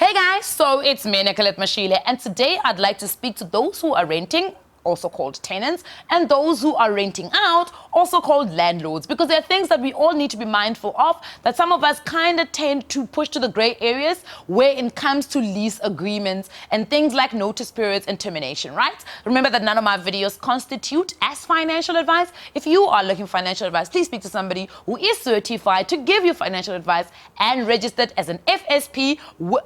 Hey guys, so it's me, Nicolette, and today I'd like to speak to those who are renting, also called tenants, and those who are renting out, also called landlords, because there are things that we all need to be mindful of, that some of us kind of tend to push to the gray areas where it comes to lease agreements and things like notice periods and termination, right? Remember that none of my videos constitute as financial advice. If you are looking for financial advice, please speak to somebody who is certified to give you financial advice and registered as an FSP,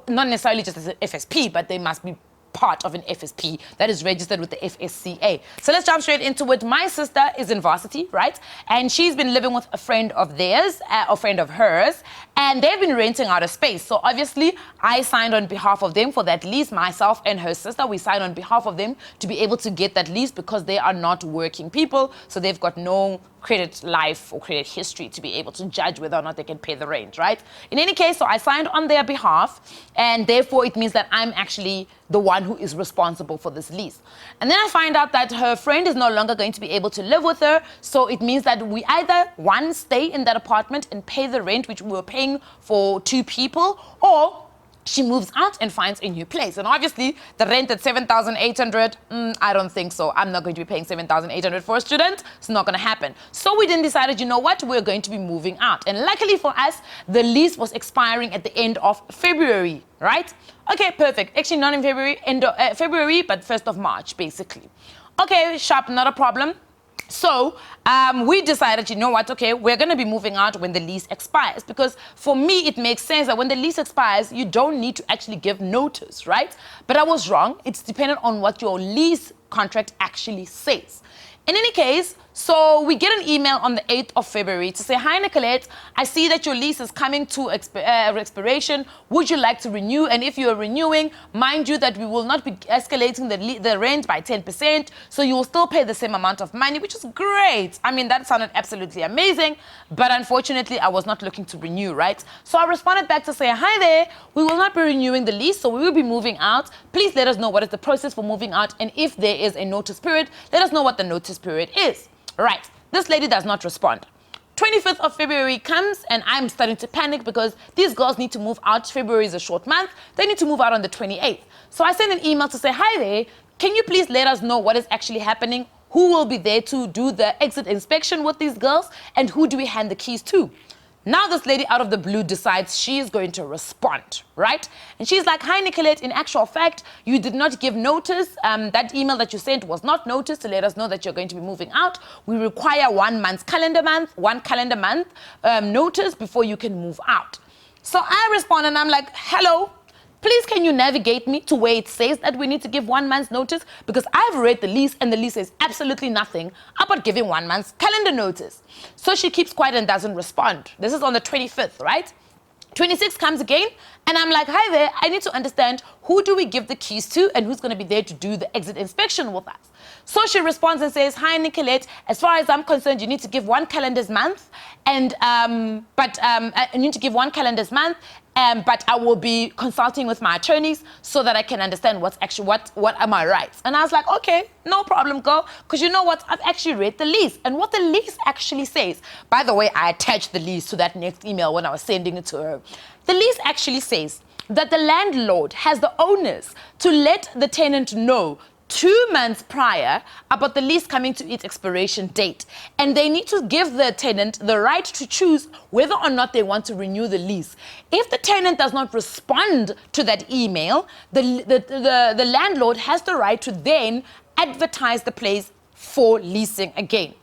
not necessarily just as an FSP, but they must be part of an FSP that is registered with the FSCA. So let's jump straight into it. My sister is in varsity, right? And she's been living with a friend of theirs, a friend of hers, and they've been renting out a space. So obviously, I signed on behalf of them for that lease. Myself and her sister, we signed on behalf of them to be able to get that lease because they are not working people. So they've got no credit life or credit history to be able to judge whether or not they can pay the rent, right? In any case, so I signed on their behalf, and therefore it means that I'm actually the one who is responsible for this lease. And then I find out that her friend is no longer going to be able to live with her, so it means that we either, one, stay in that apartment and pay the rent, which we were paying for 2 people, or she moves out and finds a new place. And obviously, the rent at 7,800, I don't think so. I'm not going to be paying 7,800 for a student. It's not going to happen. So we then decided, you know what? We're going to be moving out. And luckily for us, the lease was expiring at the end of February, right? Okay, perfect. Actually, not in February, end of February, but 1st of March, basically. Okay, sharp, not a problem. So we decided, you know what, okay, we're going to be moving out when the lease expires, because for me, it makes sense that when the lease expires, you don't need to actually give notice, right? But I was wrong. It's dependent on what your lease contract actually says. In any case, so we get an email on the 8th of February to say, hi, Nicolette, I see that your lease is coming to expiration. Would you like to renew? And if you're renewing, mind you that we will not be escalating the rent by 10%, so you will still pay the same amount of money, which is great. I mean, that sounded absolutely amazing, but unfortunately, I was not looking to renew, right? So I responded back to say, hi there, we will not be renewing the lease, so we will be moving out. Please let us know what is the process for moving out, and if there is a notice period, let us know what the notice period is. Right, this lady does not respond. 25th of February comes and I'm starting to panic because these girls need to move out. February is a short month. They need to move out on the 28th. So I send an email to say, hi there, can you please let us know what is actually happening? Who will be there to do the exit inspection with these girls? And who do we hand the keys to? Now this lady out of the blue decides she is going to respond, right? And she's like, hi, Nicolette, in actual fact, you did not give notice. That email that you sent was not notice to let us know that you're going to be moving out. We require 1 calendar month notice before you can move out. So I respond and I'm like, hello, please can you navigate me to where it says that we need to give 1 month's notice? Because I've read the lease and the lease says absolutely nothing about giving 1 month's calendar notice. So she keeps quiet and doesn't respond. This is on the 25th, right? 26th comes again, and I'm like, hi there, I need to understand who do we give the keys to and who's going to be there to do the exit inspection with us. So she responds and says, hi, Nicolette, as far as I'm concerned, you need to give 1 calendar's month, and you need to give 1 calendar's month, but I will be consulting with my attorneys so that I can understand what's actually what are my rights. And I was like, okay, no problem, girl, because you know what? I've actually read the lease, and what the lease actually says. By the way, I attached the lease to that next email when I was sending it to her. The lease actually says that the landlord has the onus to let the tenant know 2 months prior about the lease coming to its expiration date. And they need to give the tenant the right to choose whether or not they want to renew the lease. If the tenant does not respond to that email, the landlord has the right to then advertise the place for leasing again.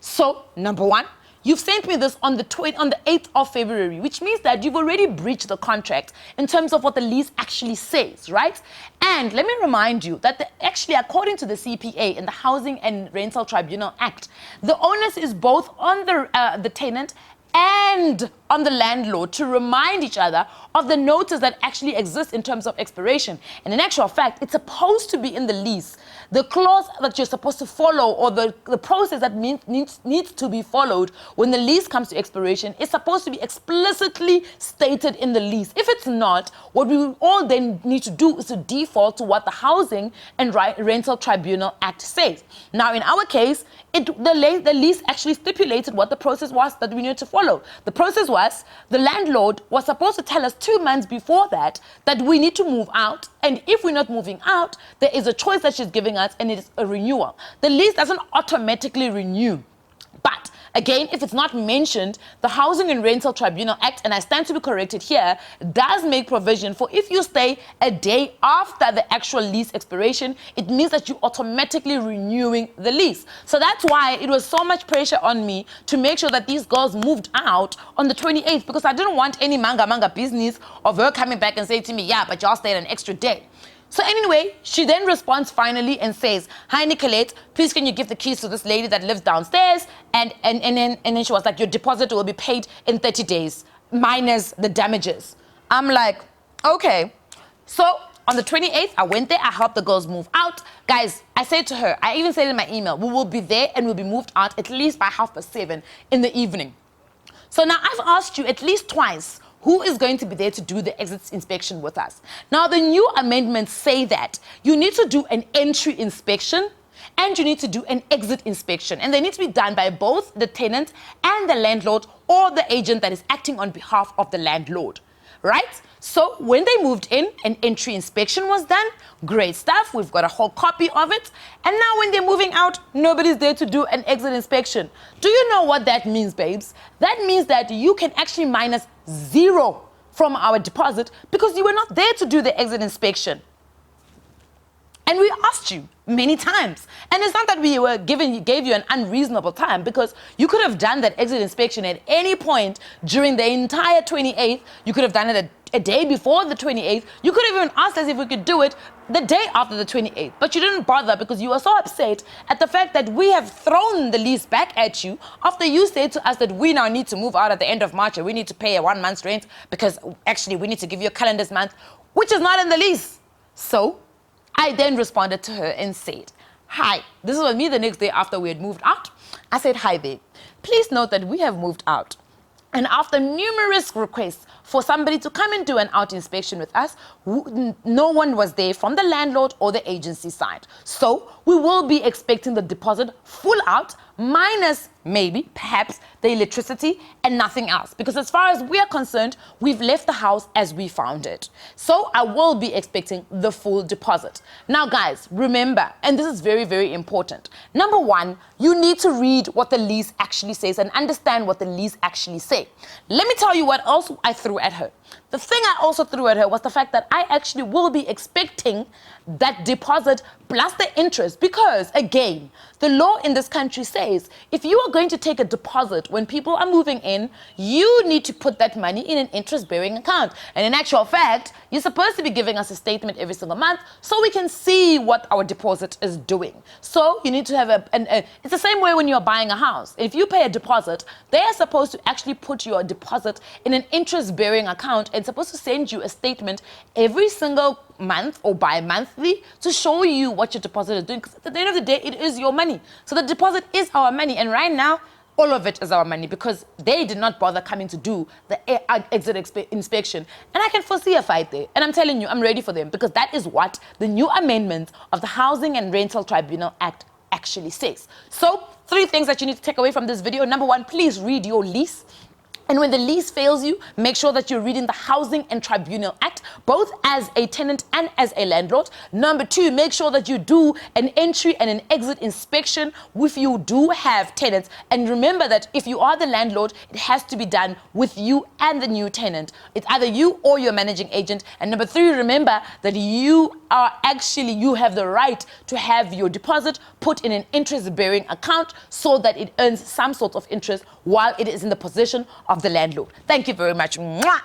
So, number 1, you've sent me this on the 8th of February, which means that you've already breached the contract in terms of what the lease actually says, right? And let me remind you that actually, according to the CPA in the Housing and Rental Tribunal Act, the onus is both on the tenant and on the landlord to remind each other of the notice that actually exists in terms of expiration. And in actual fact, it's supposed to be in the lease. The clause that you're supposed to follow, or the process that needs to be followed when the lease comes to expiration, is supposed to be explicitly stated in the lease. If it's not, what we all then need to do is to default to what the Housing and Rental Tribunal Act says. Now, in our case, the lease actually stipulated what the process was that we needed to follow. The process was us, the landlord was supposed to tell us 2 months before that we need to move out. And if we're not moving out, there is a choice that she's giving us, and it is a renewal. The lease doesn't automatically renew. But again, if it's not mentioned, the Housing and Rental Tribunal Act, and I stand to be corrected here, does make provision for if you stay a day after the actual lease expiration, it means that you're automatically renewing the lease. So that's why it was so much pressure on me to make sure that these girls moved out on the 28th, because I didn't want any manga business of her coming back and saying to me, yeah, but y'all stayed an extra day. So anyway, she then responds finally and says, hi, Nicolette, please can you give the keys to this lady that lives downstairs? And then she was like, your deposit will be paid in 30 days, minus the damages. I'm like, okay. So on the 28th, I went there, I helped the girls move out. Guys, I said to her, I even said in my email, we will be there and we'll be moved out at least by 7:30 in the evening. So now I've asked you at least twice, who is going to be there to do the exit inspection with us? Now, the new amendments say that you need to do an entry inspection and you need to do an exit inspection. And they need to be done by both the tenant and the landlord or the agent that is acting on behalf of the landlord, right? So when they moved in, an entry inspection was done. Great stuff. We've got a whole copy of it. And now when they're moving out, nobody's there to do an exit inspection. Do you know what that means, babes? That means that you can actually minus 0 from our deposit because you were not there to do the exit inspection. And we asked you many times. And it's not that we gave you an unreasonable time, because you could have done that exit inspection at any point during the entire 28th. You could have done it a day before the 28th. You could have even asked us if we could do it the day after the 28th. But you didn't bother because you were so upset at the fact that we have thrown the lease back at you after you said to us that we now need to move out at the end of March and we need to pay a 1 month's rent because actually we need to give you a calendar's month, which is not in the lease. So I then responded to her and said, hi, this was me the next day after we had moved out. I said, hi there, please note that we have moved out. And after numerous requests for somebody to come and do an out inspection with us, no one was there from the landlord or the agency side. So we will be expecting the deposit full out, minus maybe, perhaps, the electricity and nothing else. Because as far as we are concerned, we've left the house as we found it. So I will be expecting the full deposit. Now, guys, remember, and this is very, very important. Number one, you need to read what the lease actually says and understand what the lease actually says. Let me tell you what else I threw at her. The thing I also threw at her was the fact that I actually will be expecting that deposit plus the interest, because again, the law in this country says if you are going to take a deposit when people are moving in, you need to put that money in an interest-bearing account. And in actual fact, you're supposed to be giving us a statement every single month so we can see what our deposit is doing. So you need to have it's the same way when you're buying a house. If you pay a deposit, they are supposed to actually put your deposit in an interest-bearing account and supposed to send you a statement every single month or bi-monthly to show you what your deposit is doing. Because at the end of the day, it is your money. So the deposit is our money. And right now, all of it is our money because they did not bother coming to do the exit inspection. And I can foresee a fight there. And I'm telling you, I'm ready for them because that is what the new amendment of the Housing and Rental Tribunal Act actually says. So 3 things that you need to take away from this video. Number 1, please read your lease. And when the lease fails you, make sure that you're reading the Housing and Tribunal Act, both as a tenant and as a landlord. Number 2, make sure that you do an entry and an exit inspection if you do have tenants. And remember that if you are the landlord, it has to be done with you and the new tenant. It's either you or your managing agent. And number 3, remember that you have the right to have your deposit put in an interest-bearing account so that it earns some sort of interest while it is in the possession of the landlord. Thank you very much. Mwah!